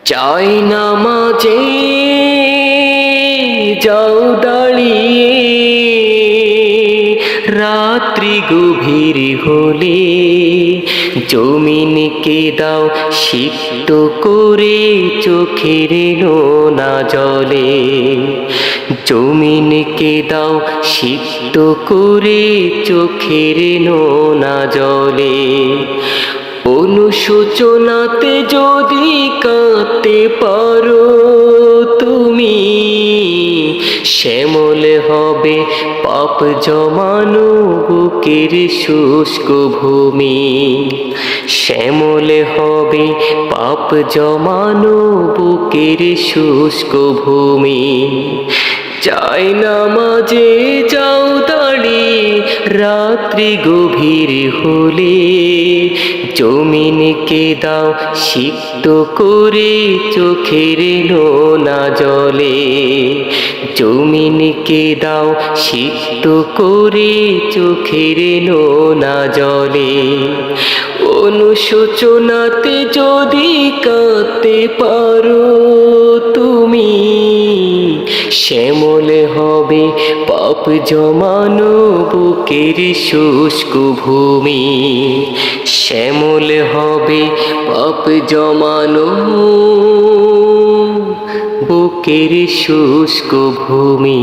চাই নামাজে যাও দাঁড়িয়ে, রাত্রি গভীর হলে জমিনকে দাও সিক্ত করে, চোখের নোনা জলে জমিনকে দাও সিক্ত করে, চোখের নোনা জলে। অনুশোচনাতে যদি কাঁদতে পারো তুমি, শ্যামল হবে পাপ জমানো বুকের শুষ্ক ভূমি। শ্যামল হবে পাপ জমানো বুকের শুষ্ক ভূমি। চাই নামাজে যাও দাঁড়িয়ে, রাত্রি গভীর হলে জমিনকে দাও সিক্ত করে, চোখের নোনা জলে জমিনকে দাও সিক্ত করে, চোখের নোনা জলে। অনুশোচনাতে যদি কাঁদতে পারো তুমি, শ্যামল হবে পাপ জমানো বুকের শুষ্ক ভূমি। শ্যামল হবে পাপ জমানো বুকের শুষ্ক ভূমি।